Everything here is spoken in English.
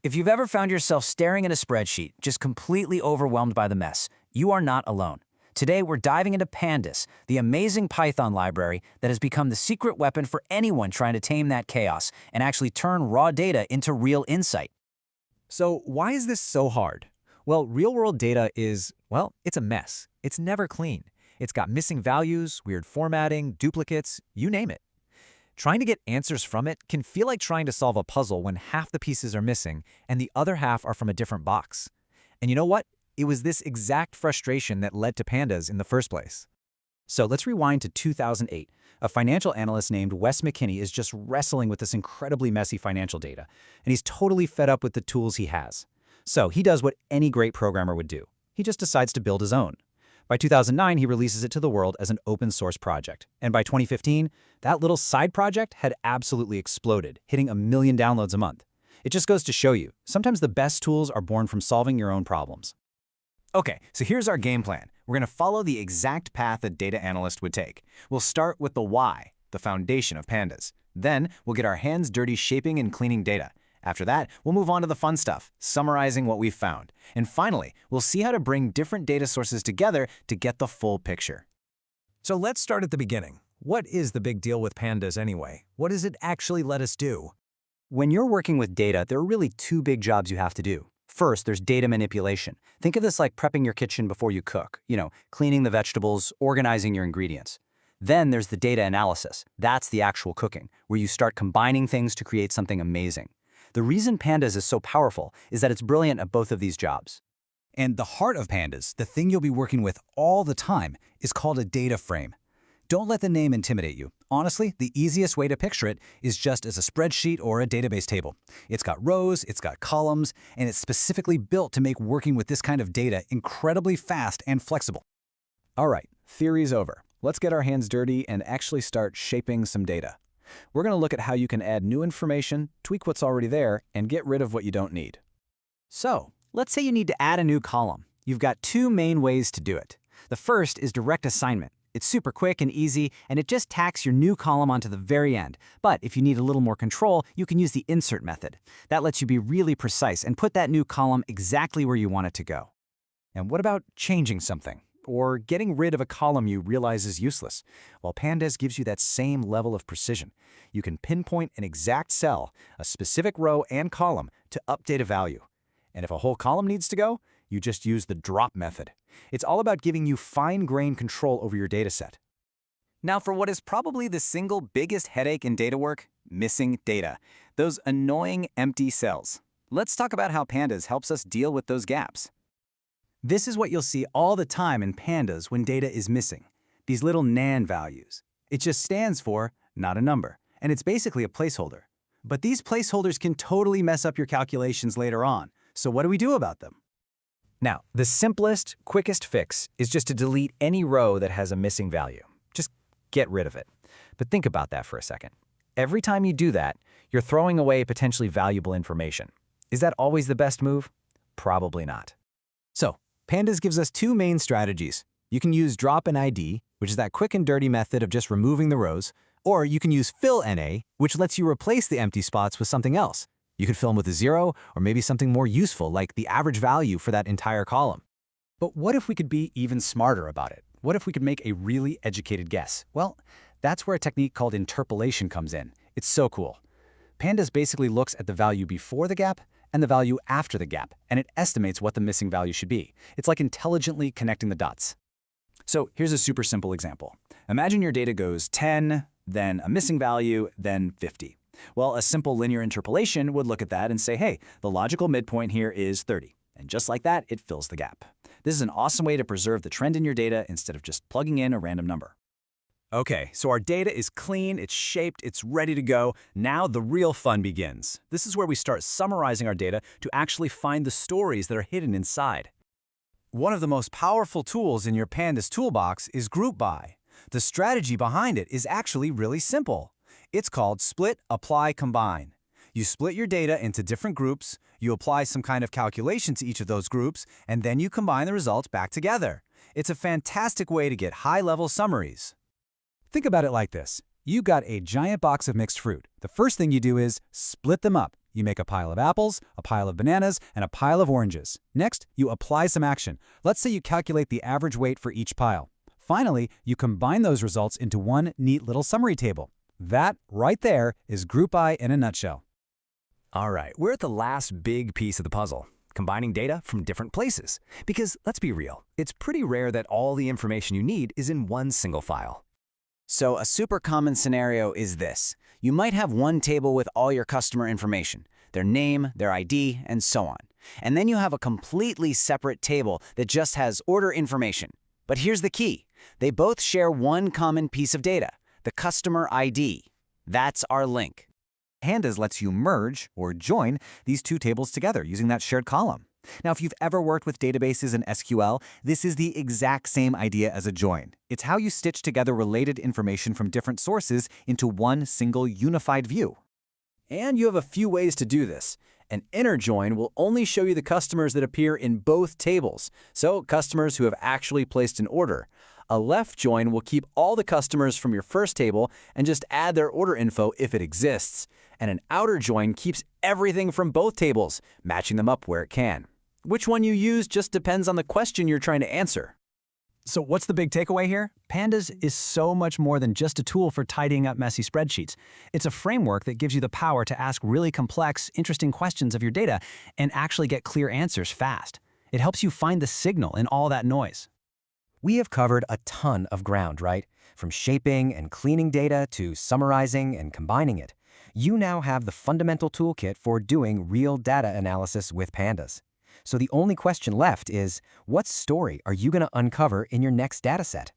If you've ever found yourself staring at a spreadsheet, just completely overwhelmed by the mess, you are not alone. Today, we're diving into Pandas, the amazing Python library that has become the secret weapon for anyone trying to tame that chaos and actually turn raw data into real insight. So why is this so hard? Well, real-world data is, it's a mess. It's never clean. It's got missing values, weird formatting, duplicates, you name it. Trying to get answers from it can feel like trying to solve a puzzle when half the pieces are missing and the other half are from a different box. And you know what? It was this exact frustration that led to Pandas in the first place. So let's rewind to 2008. A financial analyst named Wes McKinney is just wrestling with this incredibly messy financial data, and he's totally fed up with the tools he has. So he does what any great programmer would do. He just decides to build his own. By 2009, he releases it to the world as an open-source project. And by 2015, that little side project had absolutely exploded, hitting 1 million downloads a month. It just goes to show you, sometimes the best tools are born from solving your own problems. Okay, so here's our game plan. We're going to follow the exact path a data analyst would take. We'll start with the why, the foundation of Pandas. Then, we'll get our hands dirty shaping and cleaning data. After that, we'll move on to the fun stuff, summarizing what we've found. And finally, we'll see how to bring different data sources together to get the full picture. So let's start at the beginning. What is the big deal with Pandas anyway? What does it actually let us do? When you're working with data, there are really two big jobs you have to do. First, there's data manipulation. Think of this like prepping your kitchen before you cook, cleaning the vegetables, organizing your ingredients. Then there's the data analysis. That's the actual cooking, where you start combining things to create something amazing. The reason Pandas is so powerful is that it's brilliant at both of these jobs. And the heart of Pandas, the thing you'll be working with all the time, is called a data frame. Don't let the name intimidate you. Honestly, the easiest way to picture it is just as a spreadsheet or a database table. It's got rows, it's got columns, and it's specifically built to make working with this kind of data incredibly fast and flexible. All right, theory's over. Let's get our hands dirty and actually start shaping some data. We're going to look at how you can add new information, tweak what's already there, and get rid of what you don't need. So, let's say you need to add a new column. You've got two main ways to do it. The first is direct assignment. It's super quick and easy, and it just tacks your new column onto the very end. But if you need a little more control, you can use the insert method. That lets you be really precise and put that new column exactly where you want it to go. And what about changing something? Or getting rid of a column you realize is useless? Well, Pandas gives you that same level of precision. You can pinpoint an exact cell, a specific row and column, to update a value. And if a whole column needs to go, you just use the drop method. It's all about giving you fine-grained control over your dataset. Now for what is probably the single biggest headache in data work, missing data. Those annoying empty cells. Let's talk about how Pandas helps us deal with those gaps. This is what you'll see all the time in Pandas when data is missing. These little NaN values. It just stands for not a number, and it's basically a placeholder. But these placeholders can totally mess up your calculations later on. So what do we do about them? Now, the simplest, quickest fix is just to delete any row that has a missing value. Just get rid of it. But think about that for a second. Every time you do that, you're throwing away potentially valuable information. Is that always the best move? Probably not. So, Pandas gives us two main strategies. You can use drop an ID, which is that quick and dirty method of just removing the rows, or you can use fill NA, which lets you replace the empty spots with something else. You could fill them with a 0, or maybe something more useful like the average value for that entire column. But what if we could be even smarter about it? What if we could make a really educated guess? Well, that's where a technique called interpolation comes in. It's so cool. Pandas basically looks at the value before the gap and the value after the gap, and it estimates what the missing value should be. It's like intelligently connecting the dots. So here's a super simple example. Imagine your data goes 10, then a missing value, then 50. Well, a simple linear interpolation would look at that and say, hey, the logical midpoint here is 30. And just like that, it fills the gap. This is an awesome way to preserve the trend in your data instead of just plugging in a random number. Okay, so our data is clean, it's shaped, it's ready to go. Now the real fun begins. This is where we start summarizing our data to actually find the stories that are hidden inside. One of the most powerful tools in your Pandas toolbox is Group By. The strategy behind it is actually really simple. It's called split, apply, combine. You split your data into different groups, you apply some kind of calculation to each of those groups, and then you combine the results back together. It's a fantastic way to get high-level summaries. Think about it like this. You got a giant box of mixed fruit. The first thing you do is split them up. You make a pile of apples, a pile of bananas, and a pile of oranges. Next, you apply some action. Let's say you calculate the average weight for each pile. Finally, you combine those results into one neat little summary table. That, right there, is GroupBy in a nutshell. All right, we're at the last big piece of the puzzle, combining data from different places. Because, let's be real, it's pretty rare that all the information you need is in one single file. So a super common scenario is this. You might have one table with all your customer information, their name, their ID, and so on. And then you have a completely separate table that just has order information. But here's the key. They both share one common piece of data, the customer ID. That's our link. Pandas lets you merge, or join, these two tables together using that shared column. Now, if you've ever worked with databases in SQL, this is the exact same idea as a join. It's how you stitch together related information from different sources into one single unified view. And you have a few ways to do this. An inner join will only show you the customers that appear in both tables, so customers who have actually placed an order. A left join will keep all the customers from your first table and just add their order info if it exists. And an outer join keeps everything from both tables, matching them up where it can. Which one you use just depends on the question you're trying to answer. So what's the big takeaway here? Pandas is so much more than just a tool for tidying up messy spreadsheets. It's a framework that gives you the power to ask really complex, interesting questions of your data and actually get clear answers fast. It helps you find the signal in all that noise. We have covered a ton of ground, right? From shaping and cleaning data to summarizing and combining it. You now have the fundamental toolkit for doing real data analysis with Pandas. So the only question left is, what story are you going to uncover in your next dataset?